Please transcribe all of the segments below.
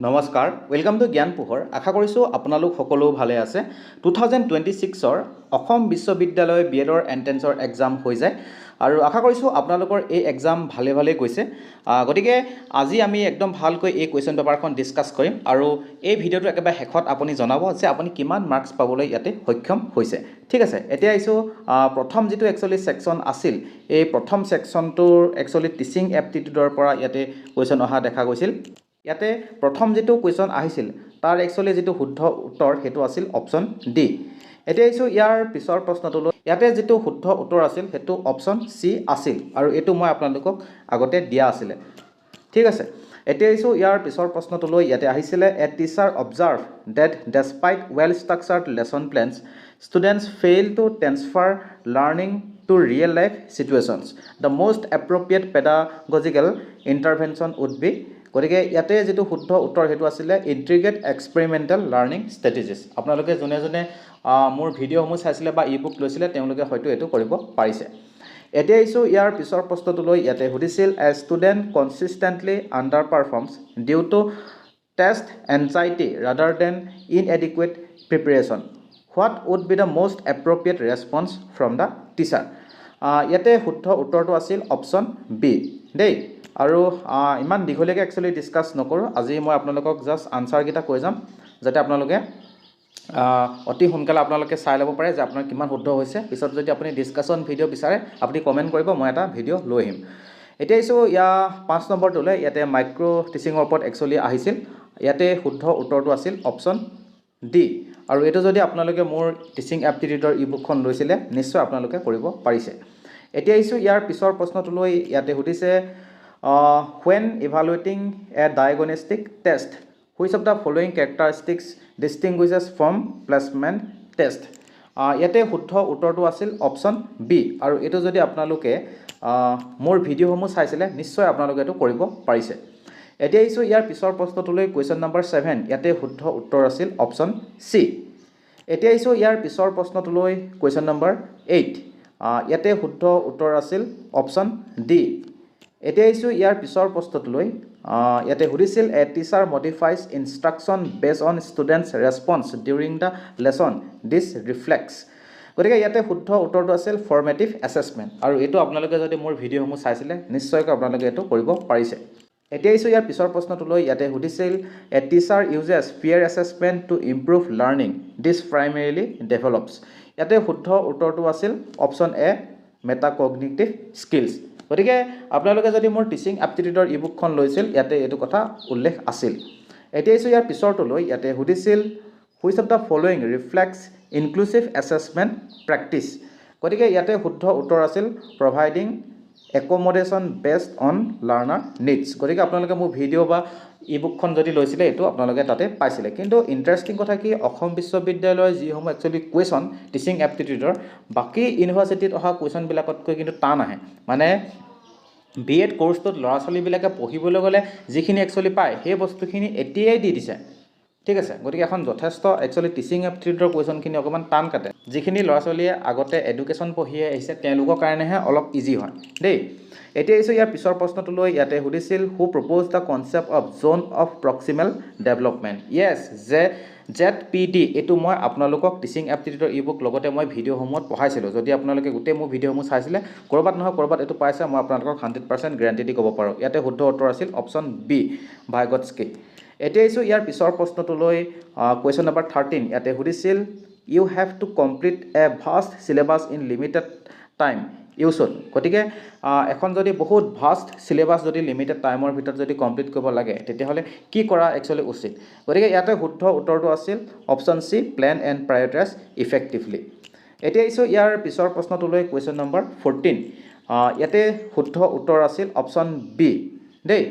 নমস্কাৰ welcome to জ্ঞান পোহৰ আশা কৰিছোঁ আপোনালোক সকলো ভালে আছে 2026 অসম বিশ্ববিদ্যালয় বিএডৰ এন্ট্ৰেন্সৰ এক্সাম হৈ যায় আৰু আশা কৰিছোঁ আপোনালোকৰ এই এক্সাম ভালে গৈছে গতিকে আজি আমি একদম ভালকৈ এই কোৱেশ্চন পেপাৰখন ডিসকাস কৰিম আৰু এই ভিডিঅ'টো একেবাৰে শেষত আপুনি জনাব যে আপুনি কিমান মাৰ্কস পাবলৈ ইয়াতে সক্ষম হৈছে ঠিক আছে এতিয়া আইছো প্ৰথম যেটো একচুয়ালি সেকশন আছিল এই প্ৰথম সেকশনটোৰ একচুয়ালি টিচিং এপ্টিটিউডৰ পৰা ইয়াতে কোৱেশ্চন অহা দেখা গৈছিল ইয়াতে প্ৰথম যেটো কোৱেশ্চন আহিছিল তাৰ একচুয়ালি যেটো শুদ্ধ উত্তৰ হেতু আছিল অপচন ডি এতিয়া আইছো ইয়াৰ পিছৰ প্ৰশ্নটোলৈ ইয়াতে যেটো শুদ্ধ উত্তৰ আছিল হেতু অপচন সি আছিল আৰু এটো মই আপোনালোকক আগতে দিয়া আছিল ঠিক আছে এতিয়া আইছো ইয়াৰ পিছৰ প্ৰশ্নটোলৈ ইয়াতে আহিছিল a teacher observe that despite well structured lesson plans students fail to transfer learning to real life situations the most appropriate pedagogical intervention would be গতিকে ইয়াতে যেটো শুদ্ধ উত্তৰ হেতু আছিল ইন্টিগ্ৰেট এক্সপেৰিমেন্টাল লাৰ্নিং ষ্ট্ৰেটেজিজ আপোনালোকে জনে জনে মোৰ ভিডিঅ'সমূহ চাইছিলে বা ই-বুক লৈছিলে তেওঁলোকে হয়তো এটো কৰিব পাৰিছে এতিয়া আইছো ইয়াৰ পিছৰ প্ৰশ্নটোলৈ ইয়াতে সুধিছিল a student consistently underperforms due to test anxiety rather than inadequate preparation what would be the most appropriate response from the teacher ইয়াতে শুদ্ধ উত্তৰটো আছিল অপচন বি দেই আৰু ইমান দীঘলীয়াকৈ একচুয়ালি ডিসকাস নকৰো আজি মই আপোনালোকক জাস্ট আনসাৰ গিটা কৈ যাম যাতে আপোনালোকে অতি সোনকালে আপোনালোকে চাই ল'ব পাৰে যে আপোনাৰ কিমান শুদ্ধ হৈছে পিছত যদি আপুনি ডিসকাশন ভিডিও বিচাৰে আপুনি কমেন্ট কৰিব মই এটা ভিডিও লৈ আহিম এতিয়া আইছো ইয়া 5 নম্বৰটোলৈ ইয়াতে মাইক্ৰো টিচিংৰ ওপৰত একচুয়ালি আহিছিল ইয়াতে শুদ্ধ উত্তৰটো আছিল অপচন ডি আৰু এটো যদি আপোনালোকে মোৰ টিচিং এপ্টিটিউডৰ ই-বুকখন লৈছিলে নিশ্চয় আপোনালোকে কৰিব পাৰিছে এতিয়া আইছো ইয়াৰ পিছৰ প্ৰশ্নটোলৈ ইয়াতে সুধিছে when evaluating a diagnostic test which of the following characteristics distinguishes from placement test ইয়াতে শুদ্ধ উত্তৰটো আছিল অপচন বি আৰু এটো যদি আপোনালোকে মোৰ ভিডিঅ'সমূহ চাইছিলে নিশ্চয় আপোনালোকে এটো কৰিব পাৰিছে এতিয়া আইছো ইয়াৰ পিছৰ প্ৰশ্নটোলৈ কোৱেশ্চন নম্বৰ 7 ইয়াতে শুদ্ধ উত্তৰ আছিল অপচন সি এতিয়া আইছো ইয়াৰ পিছৰ প্ৰশ্নটোলৈ কোৱেশ্চন নম্বৰ 8 ইয়াতে শুদ্ধ উত্তৰ আছিল অপচন ডি এতিয়া আইছো ইয়াৰ পিছৰ প্ৰশ্নটোলৈ ইয়াতে সুধিছিল a teacher modifies instruction based on students response during the lesson this reflects গতিকে ইয়াতে শুদ্ধ উত্তৰটো আছিল ফৰ্মেটিভ এসেসমেন্ট আৰু এটো আপোনালোকে যদি মোৰ ভিডিঅ'সমূহ চাইছিলে নিশ্চয়কৈ আপোনালোকে এটো কৰিব পাৰিছে এতিয়া আইছো ইয়াৰ পিছৰ প্ৰশ্নটোলৈ ইয়াতে সুধিছিল a teacher uses peer assessment to improve learning this primarily develops ইয়াতে শুদ্ধ উত্তৰটো আছিল অপচন এ মেটাকগনিটিভ স্কিলছ গতিকে আপোনালোকে যদি মোৰ টিচিং এপ্টিটিউডৰ ই-বুকখন লৈছিল ইয়াতে এটো কথা উল্লেখ আছিল এতিয়া আইছো ইয়াৰ পিছৰটোলৈ ইয়াতে সুধিছিল which of the following reflects inclusive assessment practice গতিকে ইয়াতে শুদ্ধ উত্তৰ আছিল providing accommodation based on learner needs গতিকে আপোনালোকে মোৰ ভিডিও বা ই-বুকখন যদি লৈছিলে এটো আপোনালোকে তাতে পাইছিলে কিন্তু ইন্টাৰেষ্টিং কথা কি অসম বিশ্ববিদ্যালয়ৰ যিসমূহ একচুয়ালি কোৱেশ্চন টিচিং এপ্টিটিউডৰ বাকি ইউনিভাৰ্সিটিত অহা কোৱেশ্চন বিলাকতকৈ কিন্তু টান আহে মানে বিএড কোৰ্সটোত লৰাছলি বিলাকে পঢ়িবলৈ গলে যিখিনি একচুয়ালি পায় সেই বস্তুখিনি এতিয়াই দি দিছে ঠিক আছে গতিকে এখন যথেষ্ট একচুয়ালি টিচিং এপ্টিটিউডৰ কোৱেশ্চনখিনি অকমান টান কাটে যিখিনি লৰাছলিয়ে আগতে এডুকেশ্যন পঢ়িয়ে আহিছে তেওঁলোকৰ কাৰণেহে অলপ ইজি হয় দেই এতিয়া আইছো ইয়াৰ পিছৰ প্ৰশ্নটোলৈ ইয়াতে সুধিছিল who proposed the concept of zone of proximal development yes ZPD এটো মই আপোনালোকক টিচিং এপ্টিটিউডৰ ই-বুক লগতে মই ভিডিঅ'সমূহত পঢ়াইছিলো যদি আপোনালোকে গোটেই মোৰ ভিডিঅ'সমূহ চাইছিলে কৰবাত নহয় কৰবাত এটো পাইছে মই আপোনালোকক 100% গ্যাৰান্টি দি ক'ব পাৰো ইয়াতে শুদ্ধ উত্তৰ আছিল অপচন বি ভাইগটস্কি এতিয়া আইছো ইয়াৰ পিছৰ প্ৰশ্নটোলৈ কোৱেশ্চন নম্বৰ 13 ইয়াতে সুধিছিল you have to complete a vast syllabus in limited time you should গতিকে এখন যদি বহুত ভাষ্ট সিলেবাস যদি লিমিটেড টাইমৰ ভিতৰত যদি কমপ্লিট কৰিব লাগে তেতিয়াহলে কি কৰা একচুয়ালি উচিত গতিকে ইয়াতে শুদ্ধ উত্তৰটো আছিল option C plan and prioritize effectively এতিয়া আইছো ইয়াৰ পিছৰ প্ৰশ্নটোলৈ কোৱেশ্চন নম্বৰ 14 ইয়াতে শুদ্ধ উত্তৰ আছিল অপচন বি দেই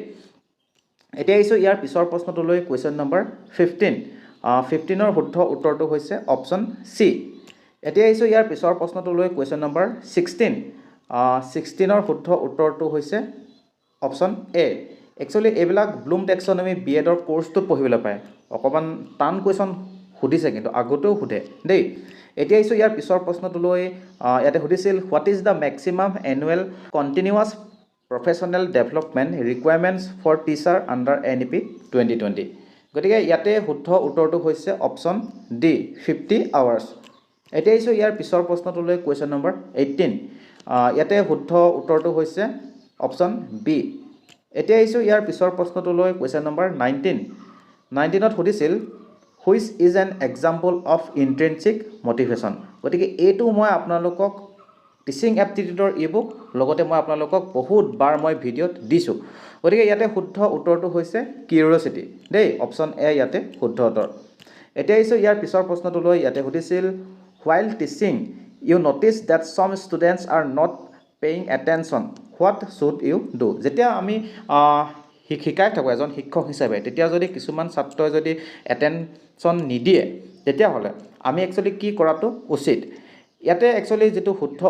এতিয়া আইছো ইয়াৰ পিছৰ প্ৰশ্নটোলৈ কোৱেশ্চন নম্বৰ 15 15ৰ শুদ্ধ উত্তৰটো হৈছে অপচন সি এতিয়া আইছো ইয়াৰ পিছৰ প্ৰশ্নটোলৈ কোৱেশ্চন নম্বৰ 16 16ৰ শুদ্ধ উত্তৰটো হৈছে অপচন এ একচুয়ালি এবিলাক ব্লুম টেক্সোনমি বিএডৰ কোৰ্সটোত পঢ়িবলৈ পায় অকমান টান কোৱেশ্চন সুধিছে কিন্তু আগতেও সুধে দেই এতিয়া আইছো ইয়াৰ পিছৰ প্ৰশ্নটোলৈ ইয়াতে সুধিছিল what is the maximum annual continuous professional development requirements for teacher under NEP 2020 গতিকে ইয়াতে শুদ্ধ উত্তৰটো হৈছে অপশ্যন ডি 50 আৱাৰ্ছ এতিয়া আহিছোঁ ইয়াৰ পিছৰ প্ৰশ্নটোলৈ কুৱেশ্যন নম্বৰ 18 ইয়াতে শুদ্ধ উত্তৰটো হৈছে অপশ্যন বি এতিয়া আহিছোঁ ইয়াৰ পিছৰ প্ৰশ্নটোলৈ কুৱেশ্যন নম্বৰ 19ত সুধিছিল which is an example of intrinsic motivation গতিকে এইটো মই আপোনালোকক টিচিং এপ্টিটিউডৰ ইবুক লগতে মই আপোনালোকক বহুতবাৰ মই ভিডিঅ'ত দিছোঁ গতিকে ইয়াতে শুদ্ধ উত্তৰটো হৈছে কিউৰিঅচিটি দেই অপশ্যন এ ইয়াতে শুদ্ধ উত্তৰ এতিয়া আহিছোঁ ইয়াৰ পিছৰ প্ৰশ্নটোলৈ ইয়াতে সুধিছিল while teaching you notice that some students are not paying attention what should you do যেতিয়া আমি শিকাই থাকোঁ এজন শিক্ষক হিচাপে তেতিয়া যদি কিছুমান ছাত্ৰই যদি এটেনশ্যন নিদিয়ে তেতিয়াহ'লে আমি একচুৱেলি কি কৰাটো উচিত ইয়াতে একচুৱেলি যেটো শুদ্ধ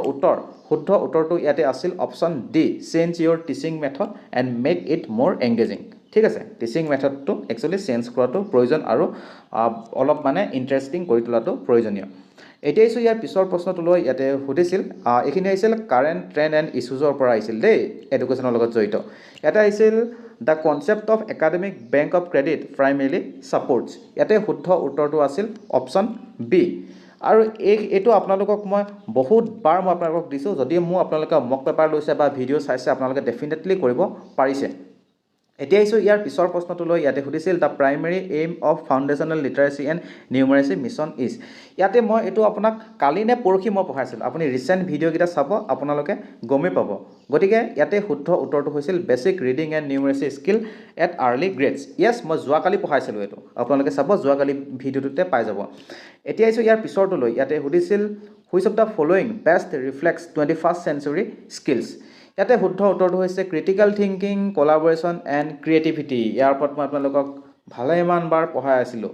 উত্তৰটো ইয়াতে আছিল option D change Euro teaching method and make it মোৰ এংগেজিং ঠিক আছে টিচিং মেথডটো একচুৱেলি চেঞ্জ কৰাটো প্ৰয়োজন আৰু অলপ মানে ইণ্টাৰেষ্টিং কৰি তোলাটো প্ৰয়োজনীয় এতিয়া আহিছোঁ ইয়াৰ পিছৰ প্ৰশ্নটোলৈ ইয়াতে সুধিছিল এইখিনি আহিছিল কাৰেণ্ট ট্ৰেণ্ড এণ্ড ইছ্যুজৰ পৰা আহিছিল দেই এডুকেশ্যনৰ লগত জড়িত ইয়াতে আহিছিল the concept of academic bank of credit primarily supports ইয়াতে শুদ্ধ উত্তৰটো আছিল অপশ্যন বি আৰু এইটো আপোনালোকক মই বহুতবাৰ মই আপোনালোকক দিছোঁ যদি মোৰ আপোনালোকে মক পেপাৰ লৈছে বা ভিডিঅ' চাইছে আপোনালোকে ডেফিনেটলি কৰিব পাৰিছে এতিয়া আহিছোঁ ইয়াৰ পিছৰ প্ৰশ্নটোলৈ ইয়াতে সুধিছিল the primary aim of foundational literacy and numeracy mission is ইয়াতে মই এইটো আপোনাক কালি নে পৰহি মই পঢ়াইছিলোঁ আপুনি ৰিচেণ্ট ভিডিঅ'কেইটা চাব আপোনালোকে গমেই পাব গতিকে ইয়াতে শুদ্ধ উত্তৰটো হৈছিল basic reading and numeracy skill at early grades yes মই যোৱাকালি পঢ়াইছিলোঁ এইটো আপোনালোকে চাব যোৱাকালি ভিডিঅ'টোতে পাই যাব এতিয়া আহিছোঁ ইয়াৰ পিছৰটোলৈ ইয়াতে সুধিছিল which of the following best reflects 21st century skills ইয়াতে শুদ্ধ উত্তৰটো হৈছে critical thinking collaboration and creativity ইয়াৰ ওপৰত মই আপোনালোকক ভালেমানবাৰ পঢ়াই আছিলোঁ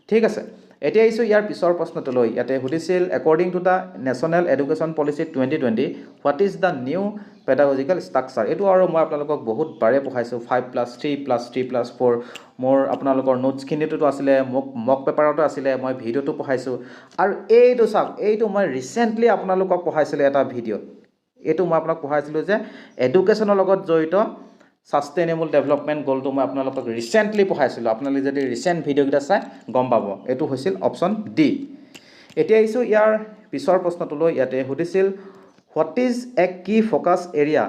ঠিক আছে এতিয়া আহিছোঁ ইয়াৰ পিছৰ প্ৰশ্নটোলৈ ইয়াতে সুধিছিল according to the national education policy 2020 what is the new pedagogical structure এইটো আৰু মই আপোনালোকক বহুতবাৰে পঢ়াইছোঁ 5+3+3+4 মোৰ আপোনালোকৰ নোটছখিনিতো আছিলে মক পেপাৰতো আছিলে মই ভিডিঅ'টো পঢ়াইছোঁ আৰু এইটো চাওক এইটো মই ৰিচেণ্টলি আপোনালোকক পঢ়াইছিলোঁ এটা ভিডিঅ'ত এইটো মই আপোনাক পঢ়াইছিলোঁ যে এডুকেশ্যনৰ লগত জড়িত সাস্টেইনেবল ডেভেলপমেণ্ট গ'লটো মই আপোনালোকক ৰিচেণ্টলি পঢ়াইছিলোঁ আপোনালোকে যদি ৰিচেণ্ট ভিডিঅ'কেইটা চাই গম পাব এইটো হৈছিল অপশ্যন ডি এতিয়া আহিছোঁ ইয়াৰ পিছৰ প্ৰশ্নটোলৈ ইয়াতে সুধিছিল what is a key focus area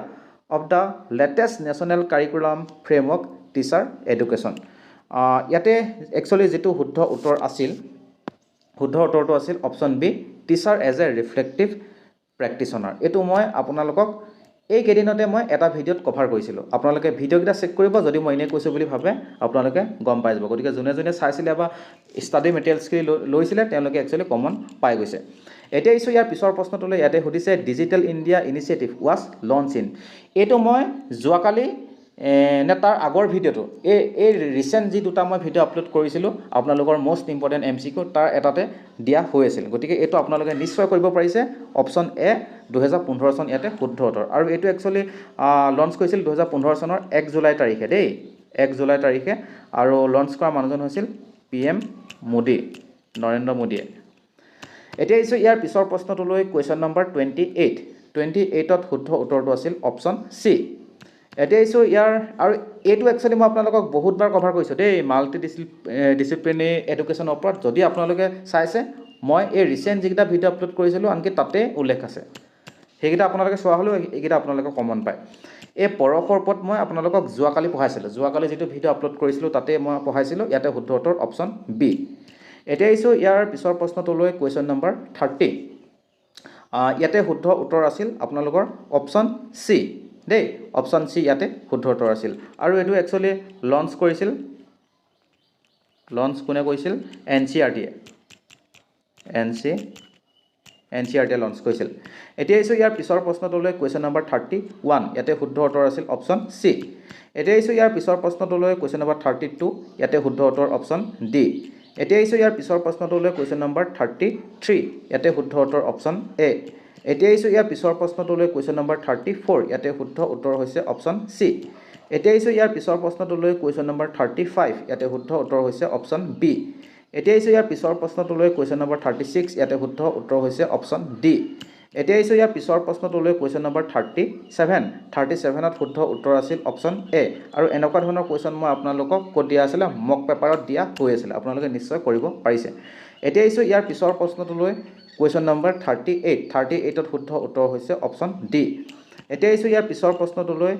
of the latest national curriculum framework teacher education ইয়াতে একচুৱেলি যিটো শুদ্ধ উত্তৰটো আছিল option B teacher as a reflective practitioner এইটো মই আপোনালোকক এইকেইদিনতে মই এটা ভিডিঅ'ত কভাৰ কৰিছিলোঁ আপোনালোকে ভিডিঅ'কেইটা চেক কৰিব যদি মই এনেই কৈছোঁ বুলি ভাবে আপোনালোকে গম পাই যাব গতিকে যোনে চাইছিলে বা ষ্টাডি মেটেৰিয়েলছখিনি লৈছিলে তেওঁলোকে একচুৱেলি কমন পাই গৈছে এতিয়া আহিছোঁ ইয়াৰ পিছৰ প্ৰশ্নটোলৈ ইয়াতে সুধিছে digital India initiative was launch in এইটো মই যোৱাকালি নে তাৰ আগৰ ভিডিঅ'টো এই ৰিচেণ্ট যি দুটা মই ভিডিঅ' আপলোড কৰিছিলোঁ আপোনালোকৰ মষ্ট ইম্পৰ্টেণ্ট MCQ তাৰ এটাতে দিয়া হৈ আছিল গতিকে এইটো আপোনালোকে নিশ্চয় কৰিব পাৰিছে অপশ্যন এ 2015 চন ইয়াতে শুদ্ধ উত্তৰ আৰু এইটো একচুৱেলি লঞ্চ কৰিছিল 2015 চনৰ 1 জুলাই তাৰিখে দেই 1 জুলাই তাৰিখে আৰু লঞ্চ কৰা মানুহজন হৈছিল PM মোদী নৰেন্দ্ৰ মোদীয়ে এতিয়া আহিছোঁ ইয়াৰ পিছৰ প্ৰশ্নটোলৈ কুৱেশ্যন নম্বৰ 28ত শুদ্ধ উত্তৰটো আছিল অপশ্যন চি এতিয়া আহিছোঁ ইয়াৰ আৰু এইটো একচুৱেলি মই আপোনালোকক বহুতবাৰ কভাৰ কৰিছোঁ দেই মাল্টি ডিচিপ্লিনাৰী এডুকেশ্যনৰ ওপৰত যদি আপোনালোকে চাইছে মই এই ৰিচেণ্ট যিকেইটা ভিডিঅ' আপলোড কৰিছিলোঁ আনকি তাতে উল্লেখ আছে সেইকেইটা আপোনালোকে চোৱা হ'লেও এইকেইটা আপোনালোকে কমন পায় এই পৰশৰ ওপৰত মই আপোনালোকক যোৱাকালি পঢ়াইছিলোঁ যোৱাকালি যিটো ভিডিঅ' আপলোড কৰিছিলোঁ তাতে মই পঢ়াইছিলোঁ ইয়াতে শুদ্ধ উত্তৰ অপশ্যন বি এতিয়া আহিছোঁ ইয়াৰ পিছৰ প্ৰশ্নটোলৈ কুৱেশ্যন নম্বৰ 30 ইয়াতে শুদ্ধ উত্তৰ আছিল আপোনালোকৰ অপশ্যন চি দেই অপশ্যন চি ইয়াতে শুদ্ধ উত্তৰ আছিল আৰু এইটো একচুৱেলি লঞ্চ কোনে কৰিছিল NCERT লঞ্চ কৰিছিল এতিয়া আহিছোঁ ইয়াৰ পিছৰ প্ৰশ্নটোলৈ কুৱেশ্যন নম্বৰ 31 ইয়াতে শুদ্ধ উত্তৰ আছিল অপশ্যন চি এতিয়া আহিছোঁ ইয়াৰ পিছৰ প্ৰশ্নটোলৈ কুৱেশ্যন নম্বৰ 32 ইয়াতে শুদ্ধ উত্তৰ অপশ্যন ডি এতিয়া আহিছোঁ ইয়াৰ পিছৰ প্ৰশ্নটোলৈ কুৱেশ্যন নম্বৰ 33 ইয়াতে শুদ্ধ উত্তৰ অপশ্যন এ এতিয়া আহিছোঁ ইয়াৰ পিছৰ প্ৰশ্নটোলৈ কুৱেশ্যন নম্বৰ 34 ইয়াতে শুদ্ধ উত্তৰ হৈছে অপশ্যন চি এতিয়া আহিছোঁ ইয়াৰ পিছৰ প্ৰশ্নটোলৈ কুৱেশ্যন নম্বৰ 35 ইয়াতে শুদ্ধ উত্তৰ হৈছে অপশ্যন বি এতিয়া আহিছোঁ ইয়াৰ পিছৰ প্ৰশ্নটোলৈ কুৱেশ্যন নম্বৰ 36 ইয়াতে শুদ্ধ উত্তৰ হৈছে অপশ্যন ডি এতিয়া আহিছোঁ ইয়াৰ পিছৰ প্ৰশ্নটোলৈ কুৱেশ্যন নম্বৰ 37 শুদ্ধ উত্তৰ আছিল অপশ্যন এ আৰু এনেকুৱা ধৰণৰ কুৱেশ্যন মই আপোনালোকক ক'ত দিয়া আছিলে মক পেপাৰত দিয়া হৈ আছিলে আপোনালোকে নিশ্চয় কৰিব পাৰিছে এতিয়া আহিছোঁ ইয়াৰ পিছৰ প্ৰশ্নটোলৈ কুৱেশ্যন নম্বৰ 38 শুদ্ধ উত্তৰ হৈছে অপশ্যন ডি এতিয়া আহিছোঁ ইয়াৰ পিছৰ প্ৰশ্নটোলৈ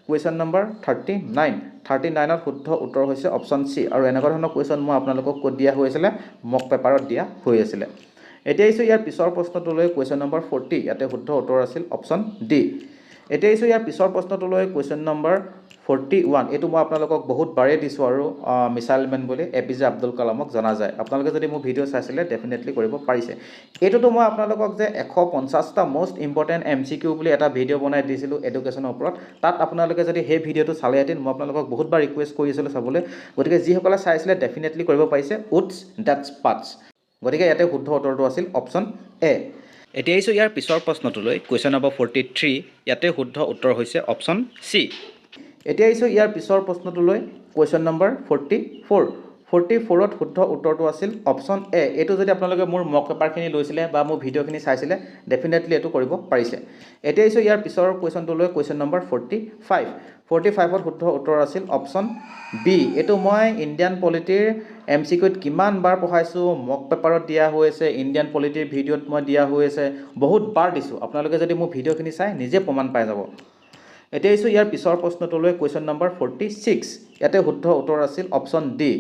কুৱেশ্যন নম্বৰ 39 শুদ্ধ উত্তৰ হৈছে অপশ্যন চি আৰু এনেকুৱা ধৰণৰ কুৱেশ্যন মই আপোনালোকক ক'ত দিয়া হৈ আছিলে মক পেপাৰত দিয়া হৈ আছিলে এতিয়া আহিছোঁ ইয়াৰ পিছৰ প্ৰশ্নটোলৈ কুৱেশ্যন নম্বৰ 40 ইয়াতে শুদ্ধ উত্তৰ আছিল অপশ্যন ডি এতিয়া আহিছোঁ ইয়াৰ পিছৰ প্ৰশ্নটোলৈ কুৱেশ্যন নম্বৰ 41 এইটো মই আপোনালোকক বহুত বাৰে দিছোঁ আৰু মিছাইল মেন বুলি APJ আব্দুল কালামক জনা যায় আপোনালোকে যদি মোৰ ভিডিঅ' চাইছিলে ডেফিনেটলি কৰিব পাৰিছে এইটোতো মই আপোনালোকক যে 150টা মোষ্ট ইম্পৰ্টেণ্ট MCQ বুলি এটা ভিডিঅ' বনাই দিছিলোঁ এডুকেশ্যনৰ ওপৰত তাত আপোনালোকে যদি সেই ভিডিঅ'টো চালেহেঁতেন মই আপোনালোকক বহুতবাৰ ৰিকুৱেষ্ট কৰিছিলোঁ চাবলৈ গতিকে যিসকলে চাইছিলে ডেফিনেটলি কৰিব পাৰিছে উডছ ডেটছ পাৰ্টছ গতিকে ইয়াতে শুদ্ধ উত্তৰটো আছিল অপশ্যন এ এতিয়া আহিছোঁ ইয়াৰ পিছৰ প্ৰশ্নটোলৈ কুৱেশ্যন নম্বৰ 43 ইয়াতে শুদ্ধ উত্তৰ হৈছে অপশ্যন চি এতিয়া আহিছোঁ ইয়াৰ পিছৰ প্ৰশ্নটোলৈ কুৱেশ্যন নম্বৰ 44ত শুদ্ধ উত্তৰটো আছিল অপশ্যন এ এইটো যদি আপোনালোকে মোৰ মক পেপাৰখিনি লৈছিলে বা মোৰ ভিডিঅ'খিনি চাইছিলে ডেফিনেটলি এইটো কৰিব পাৰিছে এতিয়া আহিছোঁ ইয়াৰ পিছৰ কুৱেশ্যনটোলৈ কুৱেশ্যন নম্বৰ 45ত শুদ্ধ উত্তৰ আছিল অপশ্যন বি এইটো মই ইণ্ডিয়ান পলিটিৰ MCQত কিমান বাৰ পঢ়াইছোঁ মক পেপাৰত দিয়া হৈ আছে ইণ্ডিয়ান পলিটিৰ ভিডিঅ'ত মই দিয়া হৈ আছে বহুত বাৰ দিছোঁ আপোনালোকে যদি মোৰ ভিডিঅ'খিনি চাই নিজে প্ৰমাণ পাই যাব এতিয়া আহিছোঁ ইয়াৰ পিছৰ প্ৰশ্নটোলৈ কুৱেশ্যন নম্বৰ 46 ইয়াতে শুদ্ধ উত্তৰ আছিল অপশ্যন ডি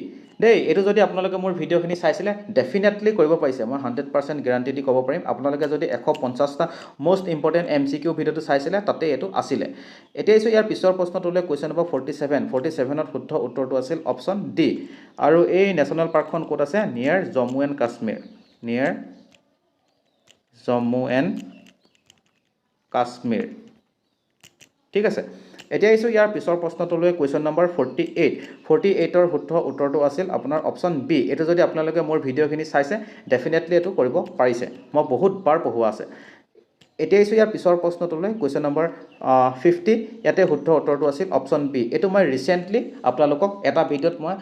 দেই এইটো যদি আপোনালোকে মোৰ ভিডিঅ'খিনি চাইছিলে ডেফিনেটলি কৰিব পাৰিছে মই 100% গেৰাণ্টি দি ক'ব পাৰিম আপোনালোকে যদি 150টা মোষ্ট ইম্পৰ্টেণ্ট MCQ ভিডিঅ'টো চাইছিলে তাতে এইটো আছিলে এতিয়া আহিছোঁ ইয়াৰ পিছৰ প্ৰশ্নটোলৈ কুৱেশ্যন নম্বৰ 47ত শুদ্ধ উত্তৰটো আছিল অপশ্যন ডি আৰু এই নেশ্যনেল পাৰ্কখন ক'ত আছে নিয়াৰ জম্মু এণ্ড কাশ্মীৰ ঠিক আছে এতিয়া আহিছোঁ ইয়াৰ পিছৰ প্ৰশ্নটোলৈ কুৱেশ্যন নম্বৰ 48ৰ শুদ্ধ উত্তৰটো আছিল আপোনাৰ অপশ্যন বি এইটো যদি আপোনালোকে মোৰ ভিডিঅ'খিনি চাইছে ডেফিনেটলি এইটো কৰিব পাৰিছে মই বহুত বাৰ পঢ়োৱা আছে এতিয়া আহিছোঁ ইয়াৰ পিছৰ প্ৰশ্নটোলৈ কুৱেশ্যন নম্বৰ 50 ইয়াতে শুদ্ধ উত্তৰটো আছিল অপশ্যন বি এইটো মই ৰিচেণ্টলি আপোনালোকক এটা ভিডিঅ'ত মই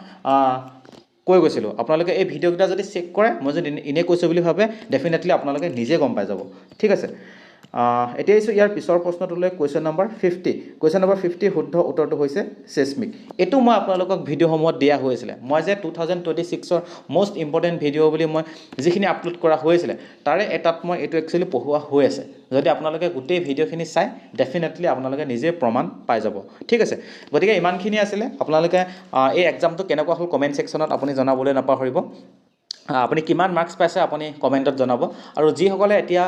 কৈ গৈছিলোঁ আপোনালোকে এই ভিডিঅ'কেইটা যদি চেক কৰে মই যদি এনেই কৈছোঁ বুলি ভাবে ডেফিনেটলি আপোনালোকে নিজে গম পাই যাব ঠিক আছে এতিয়া আহিছোঁ ইয়াৰ পিছৰ প্ৰশ্নটোলৈ কুৱেশ্যন নম্বৰ 50 শুদ্ধ উত্তৰটো হৈছে চেচমিক এইটো মই আপোনালোকক ভিডিঅ'সমূহত দিয়া হৈছিলে মই যে 2026ৰ মোষ্ট ইম্পৰ্টেণ্ট ভিডিঅ' বুলি মই যিখিনি আপলোড কৰা হৈছিলে তাৰে এটাত মই এইটো একচুৱেলি পঢ়োৱা হৈ আছে যদি আপোনালোকে গোটেই ভিডিঅ'খিনি চাই ডেফিনেটলি আপোনালোকে নিজে প্ৰমাণ পাই যাব ঠিক আছে গতিকে ইমানখিনি আছিলে আপোনালোকে এই এক্সামটো কেনেকুৱা হ'ল কমেণ্ট ছেকশ্যনত আপুনি জনাবলৈ নাপাহৰিব আপুনি কিমান মাৰ্কছ পাইছে আপুনি কমেণ্টত জনাব আৰু যিসকলে এতিয়া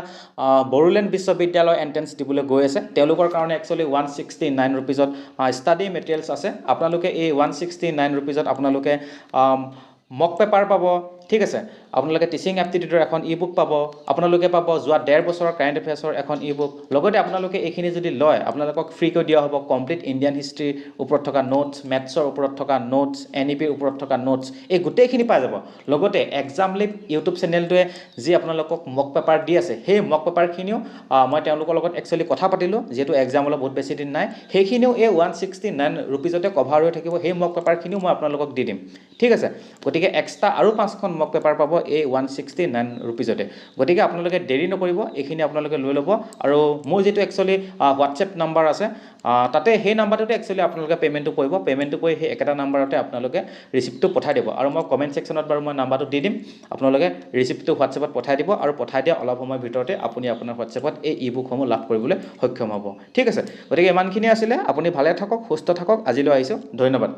বড়োলেণ্ড বিশ্ববিদ্যালয় এণ্ট্ৰেন্স দিবলৈ গৈ আছে তেওঁলোকৰ কাৰণে একচুৱেলি 169 ৰুপিজত ষ্টাডি মেটেৰিয়েলছ আছে আপোনালোকে এই 169 ৰুপিজত আপোনালোকে মক পেপাৰ পাব ঠিক আছে আপোনালোকে টিচিং এপ্টিটিউডৰ এখন ই বুক পাব আপোনালোকে পাব যোৱা 1.5 বছৰৰ কাৰেণ্ট এফেয়াৰ্ছৰ এখন ই বুক লগতে আপোনালোকে এইখিনি যদি লয় আপোনালোকক ফ্ৰীকৈ দিয়া হ'ব কমপ্লিট ইণ্ডিয়ান হিষ্ট্ৰীৰ ওপৰত থকা নোটছ মেথছৰ ওপৰত থকা নোটছ NEPৰ ওপৰত থকা নোটছ এই গোটেইখিনি পাই যাব লগতে এক্সাম লিপ ইউটিউব চেনেলটোৱে যি আপোনালোকক মক পেপাৰ দি আছে সেই মক পেপাৰখিনিও মই তেওঁলোকৰ লগত একচুৱেলি কথা পাতিলোঁ যিহেতু এক্সামলৈ বহুত বেছি দিন নাই সেইখিনিও এই 169 ৰুপিজতে কভাৰ হৈ থাকিব সেই মক পেপাৰখিনিও মই আপোনালোকক দি দিম ঠিক আছে গতিকে এক্সট্ৰা আৰু 5খন মক পেপাৰ পাব এই 169 ৰুপিজতে গতিকে আপোনালোকে দেৰি নকৰিব এইখিনি আপোনালোকে লৈ ল'ব আৰু মোৰ যিটো একচুৱেলি হোৱাটছএপ নাম্বাৰ আছে তাতে সেই নাম্বাৰটোতে একচুৱেলি আপোনালোকে পে'মেণ্টটো কৰিব পে'মেণ্টটো কৰি সেই একেটা নাম্বাৰতে আপোনালোকে ৰিচিপ্টটো পঠাই দিব আৰু মই কমেণ্ট ছেকশ্যনত বাৰু মই নাম্বাৰটো দি দিম আপোনালোকে ৰিচিপ্টটো হোৱাটছএপত পঠাই দিব আৰু পঠাই দিয়া অলপ সময়ৰ ভিতৰতে আপুনি আপোনাৰ হোৱাটছএপত এই ই বুকসমূহ লাভ কৰিবলৈ সক্ষম হ'ব ঠিক আছে গতিকে ইমানখিনি আছিলে আপুনি ভালে থাকক সুস্থ থাকক আজিলৈ আহিছোঁ ধন্যবাদ